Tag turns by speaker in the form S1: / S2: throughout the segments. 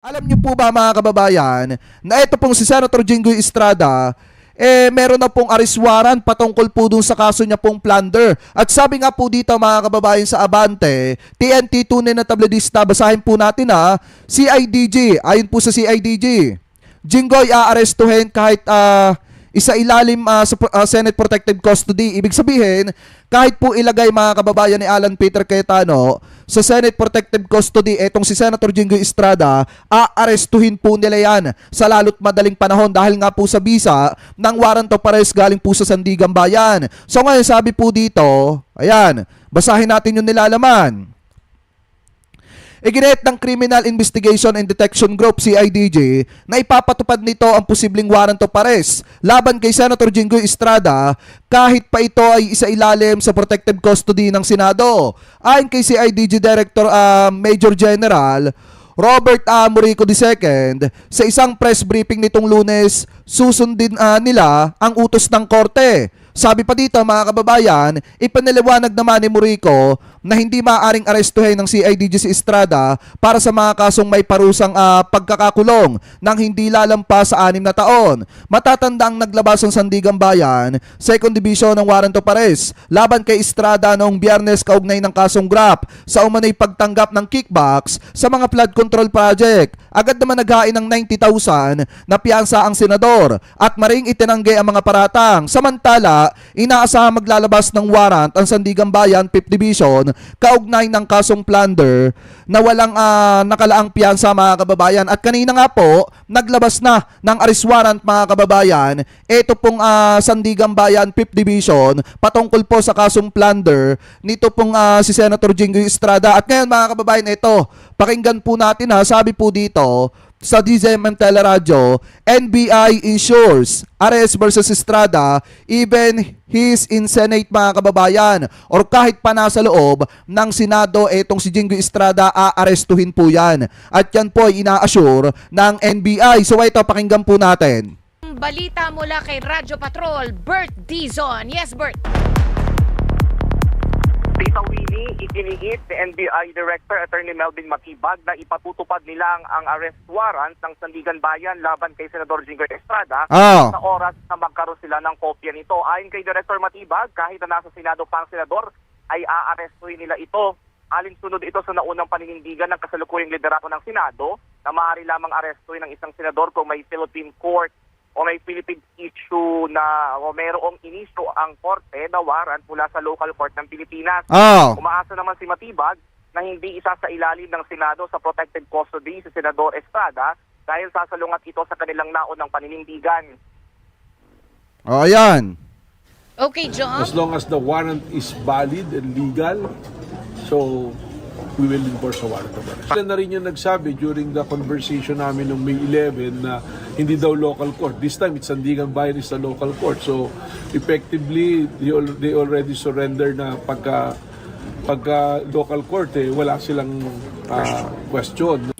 S1: Alam niyo po ba mga kababayan na ito pong si Senator Jinggoy Estrada meron na pong arrest warrant patungkol po dun sa kaso niya pong plunder. At sabi nga po dito mga kababayan sa Abante, TNT tunay na tabladista, basahin po natin CIDG, ayon po sa CIDG, Jinggoy aarestuhin kahit isa ilalim sa Senate Protective Custody. Ibig sabihin, kahit po ilagay mga kababayan ni Alan Peter Cayetano sa Senate Protective Custody, etong si Senator Jinggoy Estrada, aarestuhin po nila yan sa lalo't madaling panahon dahil nga po sa bisa ng warrant of arrest galing po sa Sandigan Bayan. So ngayon sabi po dito, ayan, basahin natin yung nilalaman. Iginit ng Criminal Investigation and Detection Group, CIDG, na ipapatupad nito ang posibleng warrant of arrest laban kay Senator Jinggoy Estrada kahit pa ito ay isailalim sa protective custody ng Senado. Ayon kay CIDG Director Major General Robert Murico II, sa isang press briefing nitong Lunes, susundin nila ang utos ng korte. Sabi pa dito mga kababayan, ipaniliwanag naman ni Murico na hindi maaaring arestuhin ng CIDG si Estrada para sa mga kasong may parusang pagkakakulong ng hindi lalampas sa 6 na taon. Matatanda ang naglabas ng Sandigan Bayan, 2nd Division ng warrant of arrest laban kay Estrada noong Biyernes kaugnay ng kasong GRAP sa umano'y pagtanggap ng kickbacks sa mga flood control project. Agad naman naghain ng 90,000 na piyansa ang senador at maring itinanggi ang mga paratang. Samantala, inaasahan maglalabas ng warrant ang Sandigan Bayan 5th Division kaugnay ng kasong plunder na walang nakalaang piyansa mga kababayan. At kanina nga po, naglabas na ng arrest warrant mga kababayan. Ito pong Sandigan Bayan 5th Division patungkol po sa kasong plunder nito pong si Senator Jinggoy Estrada. At ngayon mga kababayan, ito, pakinggan po natin sabi po dito sa DZMM Teleradio, NBI ensures arrest versus Estrada even he's in Senate mga kababayan, or kahit pa nasa loob ng Senado etong si Jinggoy Estrada, aarestuhin po yan. At yan po ay ina-assure ng NBI. So ito, pakinggan po natin.
S2: Balita mula kay Radyo Patrol, Bert Dizon. Yes, Bert.
S3: Tita Winnie, iginiit ni NBI Director Attorney Melvin Matibag na ipatutupad nilang ang arrest warrant ng Sandigan Bayan laban kay Senador Jinggoy Estrada sa oras na magkaroon sila ng kopya nito. Ayon kay Director Matibag, kahit na nasa Senado pa ang senador, ay aarestuhin nila ito. Alinsunod ito sa naunang paninindigan ng kasalukuyang liderato ng Senado na maaari lamang arestuhin ng isang senador kung may Philippine court o may Philippine issue na o mayroong inisyo ang korte na warrant mula sa local court ng Pilipinas. Umaasa naman si Matibag na hindi isa sa ilalim ng Senado sa protected custody si Senador Estrada dahil sasalungat ito sa kanilang naunang paninindigan.
S1: Ayan.
S2: Okay, John.
S4: As long as the warrant is valid and legal, so we will enforce a warrant of arrest. Sila na rin yung nagsabi during the conversation namin noong May 11 na hindi daw local court. This time, it's Sandigan Bayan is a local court. So, effectively, they already surrender na pagka local court, wala silang question.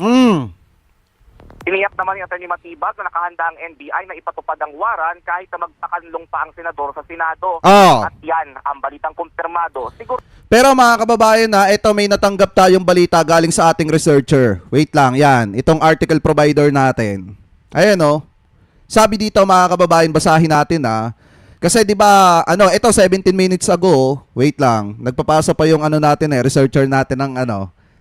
S3: Iniyak naman ni Atty. Matibag na nakahanda ang NBI na ipatupad ang warrant kahit na magpakanlong pa ang senador sa Senado. At yan ang balitang kumpirmado. Siguro.
S1: Pero mga kababayan ito may natanggap tayong balita galing sa ating researcher. Wait lang, yan. Itong article provider natin. Ayan sabi dito mga kababayan, basahin natin Kasi 'di ba, ito 17 minutes ago, wait lang. Nagpapasa pa yung natin researcher natin ng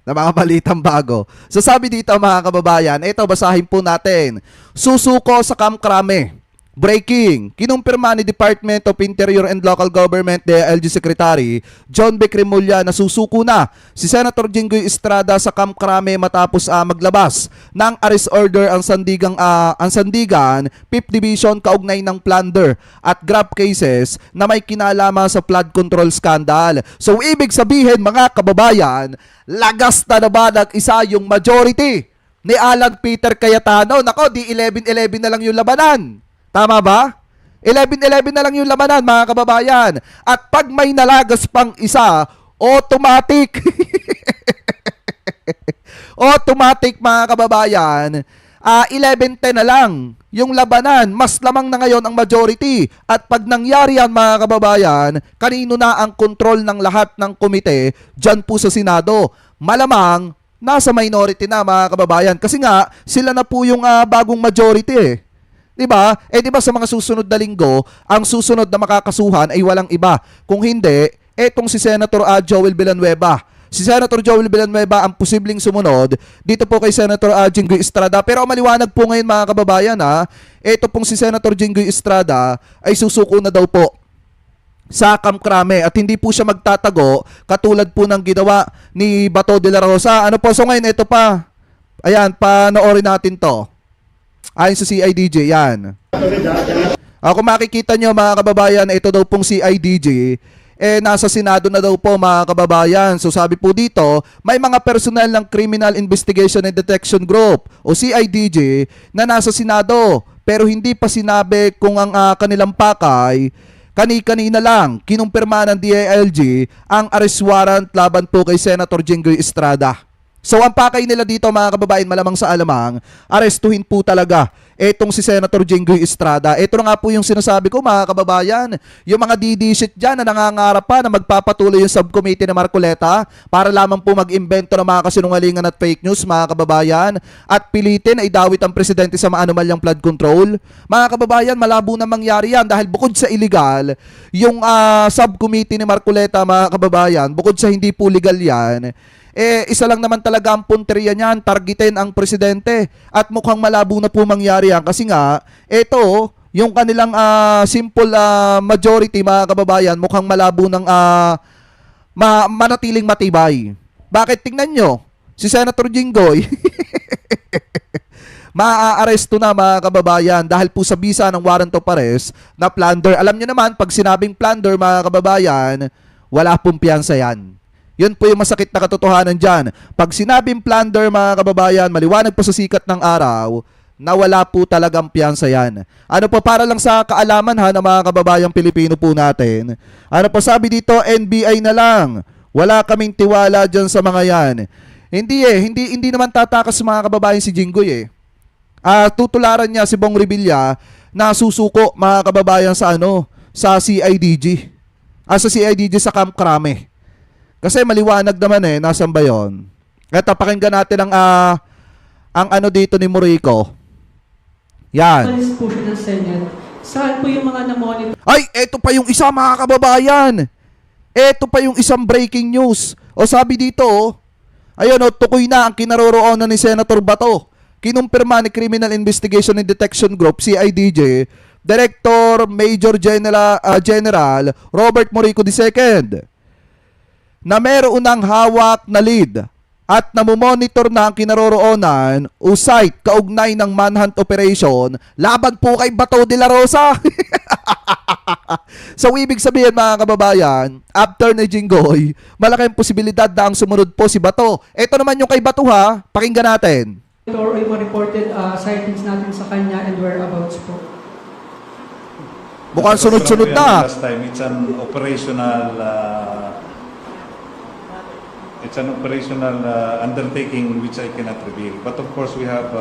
S1: na mga balitang bago. So sabi dito mga kababayan, ito basahin po natin. Susuko sa Camp Crame. Breaking. Kinumpirma ni Department of Interior and Local Government DILG Secretary John B. Cremulya na susuko na si Senator Jinggoy Estrada sa Camp Crame matapos maglabas ng arrest order ang Sandigan 5th Division kaugnay ng plunder at grab cases na may kinalaman sa flood control scandal. So ibig sabihin mga kababayan, lagas na ba nag-isa yung majority ni Alan Peter Cayetano? Nako, di 11-11 na lang yung labanan. Tama ba? 11-11 na lang yung labanan mga kababayan. At pag may nalagas pang isa, automatic. Automatic mga kababayan, 11-10 na lang yung labanan. Mas lamang na ngayon ang majority. At pag nangyari yan mga kababayan, kanino na ang kontrol ng lahat ng komite dyan po sa Senado? Malamang nasa minority na mga kababayan. Kasi nga, sila na po yung bagong majority eh. 'Di ba? Eh 'di ba sa mga susunod na linggo, ang susunod na makakasuhan ay walang iba. Kung hindi, etong si Senator Joel Villanueva. Si Senator Joel Villanueva ang posibleng sumunod dito po kay Senator Jinggoy Estrada. Pero ang maliwanag po ngayon mga kababayan ito pong si Senator Jinggoy Estrada ay susuko na daw po sa Kamkrame at hindi po siya magtatago katulad po ng ginawa ni Bato de la Rosa. Ano po, so ngayon ito pa. Ayan, panoorin natin to. Ayon sa CIDJ, yan. Kung makikita nyo mga kababayan, ito daw pong CIDJ, nasa Senado na daw po mga kababayan. So sabi po dito, may mga personnel ng Criminal Investigation and Detection Group o CIDJ na nasa Senado pero hindi pa sinabi kung ang kanilang pakay. Kani-kanina lang, kinumpirma ng DILG ang arrest warrant laban po kay Senator Jinggoy Estrada. So ang pakay nila dito mga kababayan, malamang sa alamang, arestuhin po talaga etong si Senator Jinggoy Estrada. Ito na nga po yung sinasabi ko mga kababayan, yung mga DD-shit dyan na nangangarap pa na magpapatuloy yung subcommittee na Marcoleta para lamang po mag-imbento ng mga kasinungalingan at fake news mga kababayan at pilitin ay dawit ang presidente sa maanumalyang flood control. Mga kababayan, malabo na mangyari yan dahil bukod sa illegal, yung subcommittee ni Marcoleta mga kababayan, bukod sa hindi po legal yan, isa lang naman talaga ang punteriya niyan, targetin ang presidente at mukhang malabo na po mangyari yan kasi nga, ito, yung kanilang simple majority mga kababayan, mukhang malabo ng manatiling matibay. Bakit? Tingnan nyo, si Senator Jinggoy, maaaresto na mga kababayan dahil po sa bisa ng warrant of arrest na plunder. Alam nyo naman, pag sinabing plunder mga kababayan, wala pong piyansa yan. Yun po yung masakit na katotohanan dyan. Pag sinabing plunder mga kababayan, maliwanag po sa sikat ng araw, na wala po talagang piyansa yan. Ano po, para lang sa kaalaman ng mga kababayang Pilipino po natin. Ano po sabi dito, NBI na lang. Wala kaming tiwala dyan sa mga yan. Hindi naman tatakas sa mga kababayan si Jinggoy tutularan niya si Bong Revilla na susuko mga kababayan sa sa CIDG. Sa CIDG sa Camp Crame. Kasi maliwanag naman nasan ba yun? Eto, pakinggan natin ang dito ni Murico. Yan.
S5: Alis po siya ng Senate. Saan po yung mga na-monitor?
S1: Ay, eto pa yung isa mga kababayan. Eto pa yung isang breaking news. O sabi dito, ayun tukoy na ang kinaroroonan ni Senator Bato. Kinumpirma ni Criminal Investigation and Detection Group, CIDJ, Director Major General Robert Murico II, na meron ng hawak na lead at namomonitor na ang kinaroroonan o site kaugnay ng manhunt operation laban po kay Bato de la Rosa. So ibig sabihin mga kababayan, after ni Jinggoy, malaki ang posibilidad na ang sumunod po si Bato. Ito naman yung kay Bato pakinggan natin.
S5: Or yung reported sightings natin sa kanya and whereabouts po.
S1: Mukhang sunod-sunod na.
S6: Last time, it's an operational undertaking which I cannot reveal. But of course, we have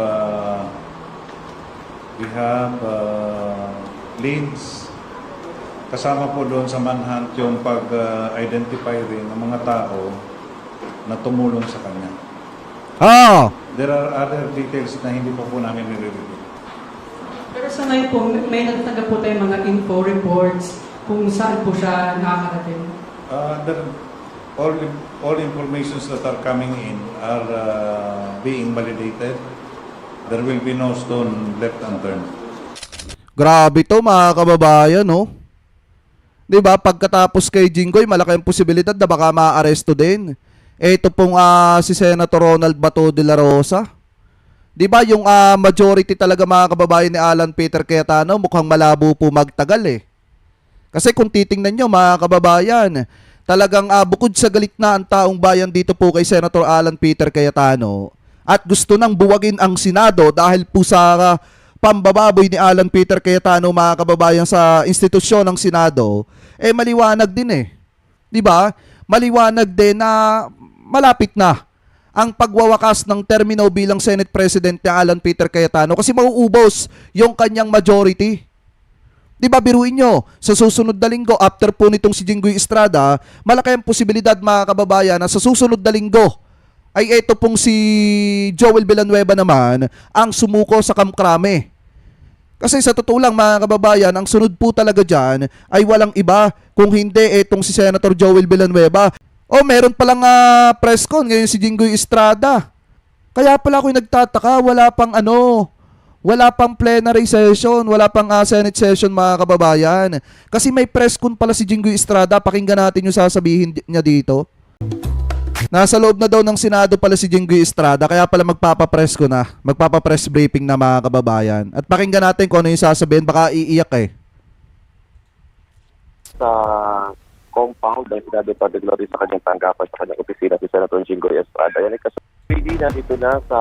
S6: leads. Kasama po doon sa manhunt yung pag-identify rin ng mga tao na tumulong sa kanya. There are other details na hindi po namin nire-review.
S5: Pero sa ngayon po, may nagtaga po tayong mga info reports kung saan po siya nakakarating.
S6: All informations that are coming in are being validated. There will be no stone left unturned.
S1: Grabe to mga kababayan, no? 'Di ba? Pagkatapos kay Jinggoy, malaki ang posibilidad na baka maaresto din. Ito pong si Senator Ronald Bato de la Rosa. 'Di ba yung majority talaga mga kababayan ni Alan Peter Cayetano, mukhang malabo po magtagal Kasi kung titingnan nyo mga kababayan, talagang bukod sa galit na ang taong bayan dito po kay Senator Alan Peter Cayetano at gusto nang buwagin ang Senado dahil po sa pambababoy ni Alan Peter Cayetano mga kababayan sa institusyon ng Senado, maliwanag din 'Di ba? Maliwanag din na malapit na ang pagwawakas ng termino bilang Senate President ni Alan Peter Cayetano kasi mauubos yung kanyang majority. Di ba, biruin nyo, sa susunod na linggo, after po nitong si Jinggoy Estrada, malaki ang posibilidad mga kababayan na sa susunod na linggo, ay ito pong si Joel Villanueva naman ang sumuko sa Kamkrame. Kasi sa totoo lang mga kababayan, ang sunod po talaga dyan ay walang iba kung hindi itong si Senator Joel Villanueva. O meron palang press con ngayon si Jinggoy Estrada. Kaya pala ako nagtataka, wala pang plenary session, wala pang Senate session mga kababayan. Kasi may press con pala si Jinggoy Estrada, pakinggan natin yung sasabihin niya dito. Nasa loob na daw ng Senado pala si Jinggoy Estrada, kaya pala magpapapress briefing na mga kababayan. At pakinggan natin kung ano yung sasabihin, baka iiyak eh.
S7: Sa compound ng sinabi particularly sa kanyang tanggapan sa kanyang opisina si Senator Jinggoy Estrada. Yan ay kasunod na dito na sa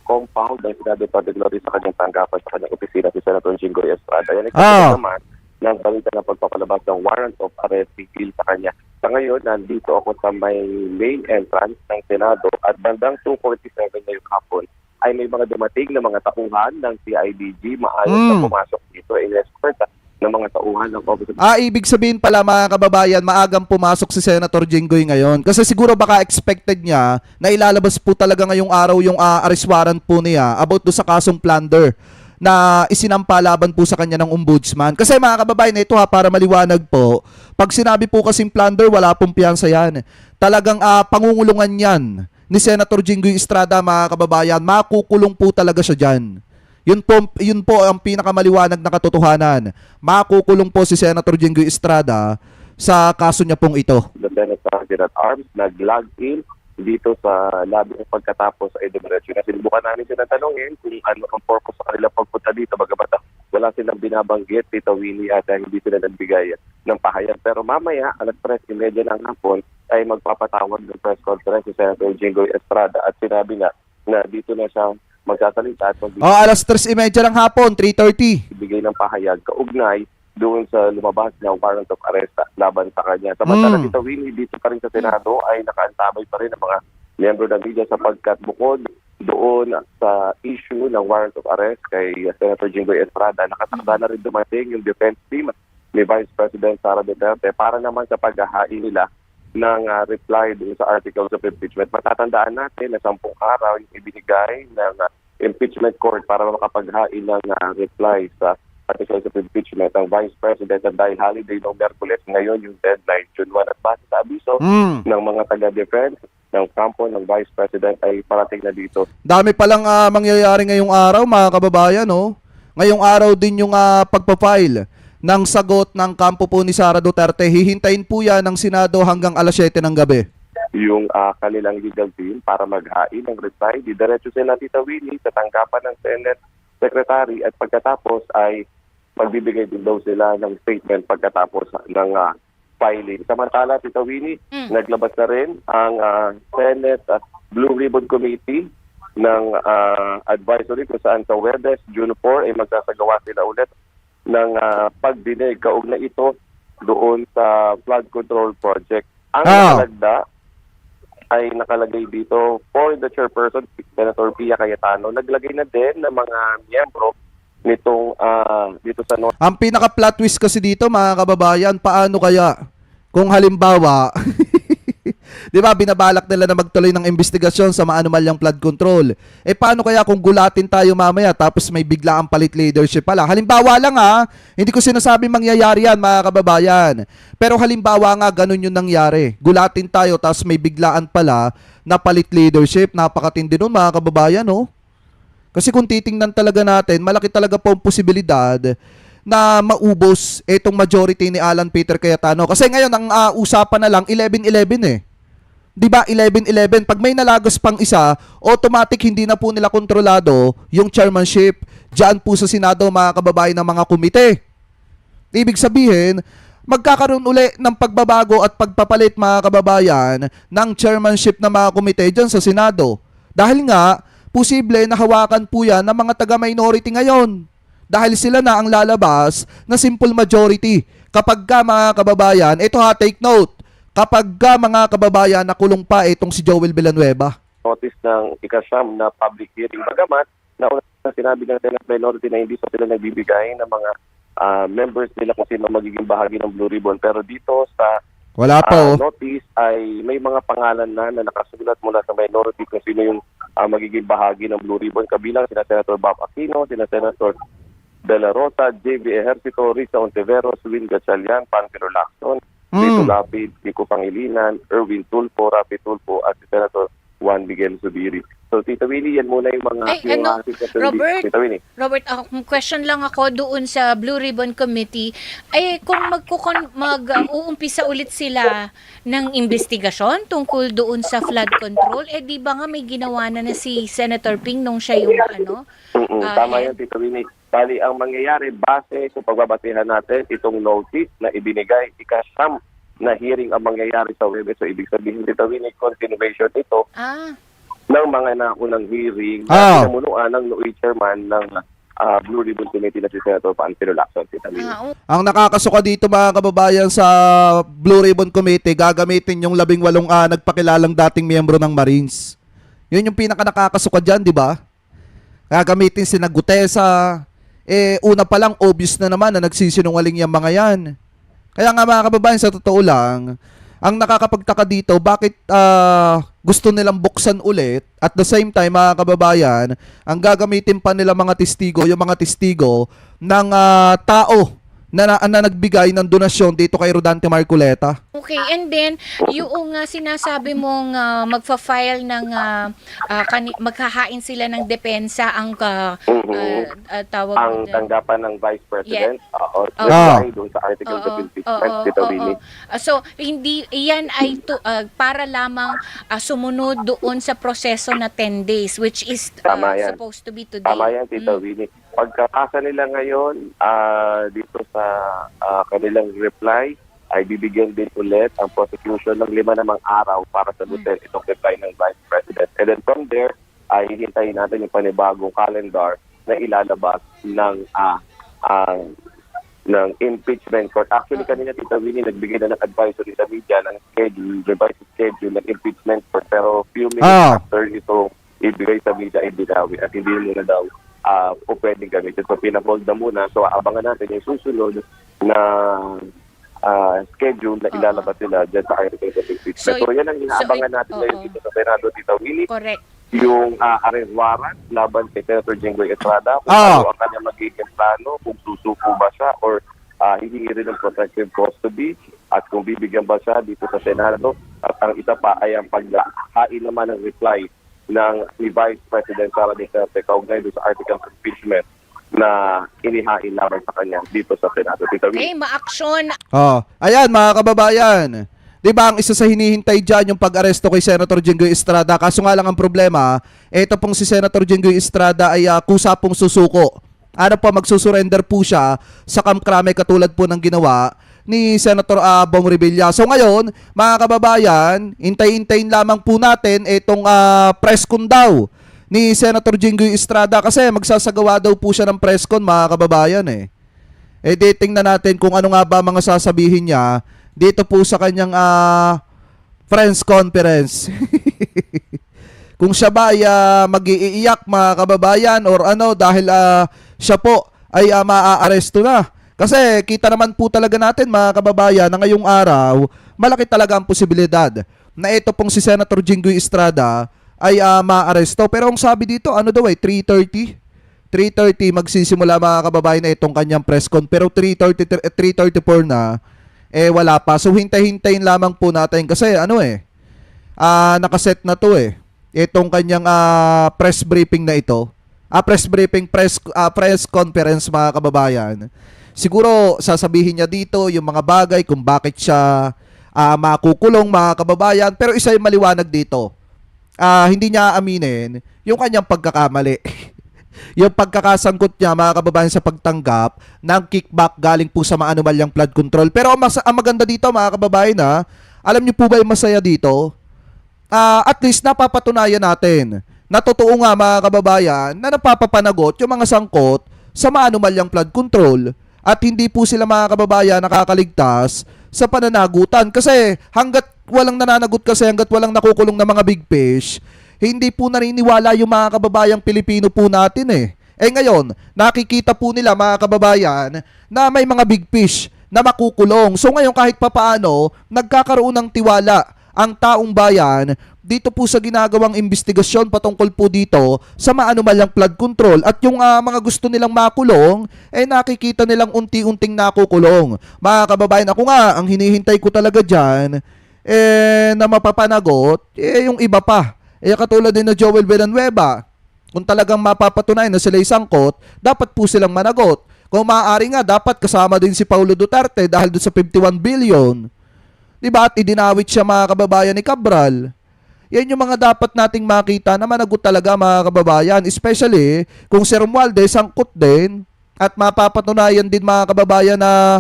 S7: compound ng sinabi particularly sa kanyang tanggapan sa kanyang opisina si Senator Jinggoy Estrada. Yan ay kasunod naman ng balita ng pagpapalabas ng warrant of arrest detail sa kanya. Sa ngayon, nandito ako sa may main entrance ng Senado at bandang 2:47 ngayong hapon ay may mga dumating na mga tauhan ng CIDG maayos na pumasok dito in escort ng mga tauhan ng Office of
S1: Ibig sabihin pala mga kababayan, maagang pumasok si Senator Jinggoy ngayon. Kasi siguro baka expected niya na ilalabas po talaga ngayong araw yung arrest warrant po niya about do sa kasong plunder na isinampa laban po sa kanya ng ombudsman. Kasi mga kababayan, ito para maliwanag po, pag sinabi po kasing plunder, wala pong piyansa yan. Talagang pangungulungan yan ni Senator Jinggoy Estrada mga kababayan, makukulong po talaga siya dyan. Yun po ang pinakamaliwanag na katotohanan. Makukulong po si Senator Jinggoy Estrada sa kaso niya pong ito.
S7: the Senate Sergeant at Arms nag-log in dito sa lobby ng pagkatapos ay dumiretso na. Sinubukan namin sila tanongin kung ano ang purpose sa kanilang pagpunta dito. Bagamat wala silang binabanggit, Tito Winnie, at hindi sila nagbigay ng pahayag. Pero mamaya, alas 3:30 ng hapon, ay magpapatawag ng press conference si Senator Jinggoy Estrada at sinabi nga na dito na siya magsasalita at
S1: Alas 3:30 ng hapon, 3:30.
S7: ibigay ng pahayag kaugnay doon sa lumabas na warrant of arrest laban sa kanya. Samantala Tito Winnie, dito pa rin sa Senado ay nakaantabay pa rin ang mga miyembro ng media sapagkat bukod doon sa issue ng warrant of arrest kay Senator Jinggoy Estrada, nakatakda na rin dumating yung defense team ni Vice President Sara Duterte para naman sa paghahain nila ng reply doon sa articles of impeachment. Matatandaan natin na 10 araw yung ibinigay ng impeachment court para makapaghain ng reply sa articles of impeachment ang Vice President at dahil holiday ng Merkules, ngayon yung deadline, June 1 at base sa abiso ng mga taga-defense ng kampo ng Vice President ay parating na dito.
S1: Dami palang mangyayari ngayong araw mga kababayan, no? Ngayong araw din yung pagpapile ng sagot ng kampo po ni Sara Duterte. Hihintayin po yan ng Senado hanggang alas 7 ng gabi.
S7: Yung kanilang legal team para maghain ng reply, diretso sila Tita Winnie sa tanggapan ng Senate Secretary at pagkatapos ay magbibigay din daw sila ng statement pagkatapos ng filing. Samantala, Tita Winnie, naglabas na rin ang Senate Blue Ribbon Committee ng advisory kung saan sa Webes, June 4, ay magsasagawa sila ulit ng pagdinig kaugnay ito doon sa flood control project. Ang nakalagda ay nakalagay dito for the chairperson, Senator Pia Cayetano. Naglagay na din ng mga miyembro nitong dito sa North.
S1: Ang pinaka-plot twist kasi dito mga kababayan, paano kaya kung halimbawa di ba binabalak nila na magtuloy ng investigasyon sa maanumalyang flood control. Paano kaya kung gulatin tayo mamaya tapos may biglaang palit leadership pala? Halimbawa lang hindi ko sinasabi mangyayari yan mga kababayan. Pero halimbawa nga ganun yung nangyari. Gulatin tayo tapos may biglaan pala na palit leadership. Napakatindi nun mga kababayan, no? Kasi kung titingnan talaga natin, malaki talaga po ang posibilidad na maubos itong majority ni Alan Peter Cayetano. Kasi ngayon, ang usapan na lang, 11-11 Diba 11-11? Pag may nalagos pang isa, automatic hindi na po nila kontrolado yung chairmanship dyan po sa Senado mga kababayan ng mga komite. Ibig sabihin, magkakaroon uli ng pagbabago at pagpapalit mga kababayan ng chairmanship ng mga komite dyan sa Senado. Dahil nga, posible na hawakan po yan ng mga taga-minority ngayon. Dahil sila na ang lalabas na simple majority. Kapag ka mga kababayan, ito take note, kapag ka mga kababayan nakulong pa itong si Joel Villanueva.
S7: Notice ng ikasyam na public hearing. Bagamat, nauna na sinabi ng Senate minority na hindi pa sila nagbibigay ng mga members nila kung sino magiging bahagi ng Blue Ribbon. Pero dito sa
S1: Wala pa, oh.
S7: notice ay may mga pangalan na nakasulat mula sa minority kung sino yung magiging bahagi ng Blue Ribbon, kabilang sina Senator Bob Aquino, sina Senator De La Rosa, J.B. Ejercito, Risa Ontiveros, Win Gatchalian, Panfilo Lacson, Tito Lapid, Kiko Pangilinan, Erwin Tulfo, Rafi Tulfo, at si Senator Juan Miguel Zubiri. So, Tita Winnie, yan muna yung mga...
S2: Ay, ano, Robert,
S7: Tita Winnie.
S2: Robert, question lang ako doon sa Blue Ribbon Committee. Ay, kung mag-uumpisa ulit sila ng investigasyon tungkol doon sa flood control, di ba nga may ginawa na si Senator Ping nung siya yung
S7: Tama
S2: head?
S7: yan, Tita Winnie. Bali, ang mangyayari base sa pagbabasehan natin, itong notice na ibinigay, ikasyam na hearing ang mangyayari sa web. So, ibig sabihin, Tita Winnie, continuation ito ng mga naunang hearing na pinamunuan ng Noe Chairman ng Blue Ribbon Committee na si Senator Panfilo Lacson, Tita Winnie.
S1: Ang nakakasuka dito mga kababayan sa Blue Ribbon Committee, gagamitin yung 18 nagpakilalang dating miyembro ng Marines. Yun yung pinaka nakakasuka dyan, di ba? Gagamitin si Gutesa. Una pa lang, obvious na naman na nagsisinungaling yung mga yan. Kaya nga mga kababayan, sa totoo lang, ang nakakapagtaka dito, bakit gusto nilang buksan ulit at the same time, mga kababayan, ang gagamitin pa nila mga testigo, yung mga testigo ng tao na nagbigay ng donasyon dito kay Rodante Marcoleta.
S2: Okay, and then, yung sinasabi mong magfa-file ng, maghahain sila ng depensa ang tawag
S7: Ang
S2: dyan.
S7: tanggapan ng Vice President o doon sa article of impeachment, Tita Winnie.
S2: So, hindi, yan ay para lamang sumunod doon sa proseso na 10 days, which is
S7: Tama yan.
S2: supposed to be today.
S7: Tama yan, Tita Winnie. Pagkapasa nila ngayon dito sa kanilang reply, ay bibigyan din ulit ang prosecution ng 5 namang araw para sagutin itong reply ng Vice President. And then from there, ay hihintayin natin yung panibagong calendar na ilalabas ng impeachment court. Actually, kanina, Tita Winnie, nagbigay na ng advisory sa media ng schedule, revised schedule ng impeachment court. Pero few minutes after ito ibigay sa media, ibinawi at hindi muna daw o pwedeng gamitin. So, pinabold na muna. So, abangan natin yung susunod na schedule na ilalabas nila dyan sa article of impeachment. So, yan ang inaabangan natin ngayon dito sa Senado, Tita Winnie.
S2: Correct.
S7: Yung arrest warrant laban kay Senator Jinggoy Estrada, kung ano ang kanyang magiging plano, kung susuko ba siya or hihingi rin ng protective custody at kung bibigyan ba siya dito sa Senado. At ang isa pa ay ang paghain naman ng reply ng Vice President Sara Duterte kaugnay doon sa article of impeachment na inihain laban sa kanya dito sa Senado. Tita Winnie.
S2: Ma-action.
S1: Ayan mga kababayan. Di ba ang isa sa hinihintay dyan yung pag-aresto kay Senator Jinggoy Estrada? Kaso nga lang ang problema, ito pong si Senator Jinggoy Estrada ay kusa pong susuko. Magsusurrender po siya sa Camp Crame katulad po ng ginawa ni Senator Bong Revilla. So ngayon, mga kababayan, hintay-hintayin lamang po natin itong press con daw ni Senator Jinggoy Estrada kasi magsasagawa daw po siya ng press con, mga kababayan tingnan natin kung ano nga ba mga sasabihin niya dito po sa kanyang press conference. Kung siya ba ay mag-iiyak, mga kababayan, or ano dahil siya po ay maaaresto na. Kasi kita naman po talaga natin, mga kababayan, na ngayong araw, malaki talaga ang posibilidad na ito pong si Senator Jinggoy Estrada ay maaresto. Pero ang sabi dito, 3:30? 3:30 magsisimula, mga kababayan, na itong kanyang press con. Pero 3:34 na, wala pa. So hintay-hintayin lamang po natin kasi nakaset na to itong kanyang press briefing na ito. Press conference, mga kababayan. Siguro sasabihin niya dito yung mga bagay kung bakit siya makukulong, mga kababayan. Pero isa yung maliwanag dito. Hindi niya aaminin yung kanyang pagkakamali. Yung pagkakasangkot niya, mga kababayan, sa pagtanggap ng kickback galing po sa mga anomalyang flood control. Pero ang maganda dito, mga kababayan, alam niyo po ba yung masaya dito? At least napapatunayan natin na totoo nga, mga kababayan, na napapapanagot yung mga sangkot sa mga anomalyang flood control at hindi po sila, mga kababayan, nakakaligtas sa pananagutan. Kasi hanggat walang nananagot, hanggat walang nakukulong na mga big fish, hindi po naniniwala yung mga kababayang Pilipino po natin ngayon, nakikita po nila, mga kababayan, na may mga big fish na makukulong. So ngayon kahit papaano, nagkakaroon ng tiwala ang taong bayan dito po sa ginagawang investigasyon patungkol po dito sa maanumalyang flood control at yung mga gusto nilang makulong, nakikita nilang unti-unting nakukulong. Mga kababayan, ako nga, ang hinihintay ko talaga dyan, na mapapanagot, yung iba pa. Katulad din na Joel Villanueva, kung talagang mapapatunayan na sila'y sangkot, dapat po silang managot. Kung maaari nga, dapat kasama din si Paulo Duterte dahil doon sa 51 billion. Diba? At idinawit siya mga kababayan ni Cabral. Yan yung mga dapat nating makita na managot talaga mga kababayan. Especially kung si Romualdez sangkot din at mapapatunayan din mga kababayan na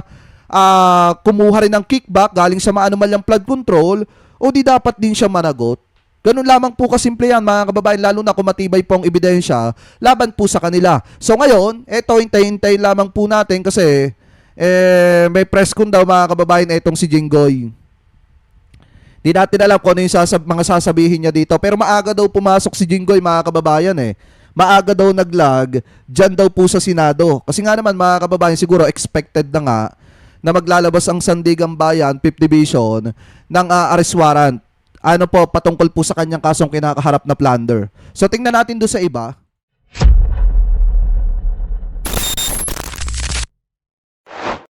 S1: kumuha rin ng kickback galing sa maanumalyang flood control, o di dapat din siya managot. Ganun lamang po kasimple yan mga kababayan, lalo na kung matibay po ang ebidensya laban po sa kanila. So ngayon, hintay-hintay lamang po natin kasi may press con daw mga kababayan itong si Jinggoy. Di natin alam kung ano yung mga sasabihin niya dito, pero maaga daw pumasok si Jinggoy mga kababayan Maaga daw naglag, dyan daw po sa Senado. Kasi nga naman mga kababayan, siguro expected na nga na maglalabas ang Sandigan Bayan, 5th Division, ng arrest warrant. Patungkol po sa kanyang kasong kinakaharap na plunder. So tingnan natin doon sa iba.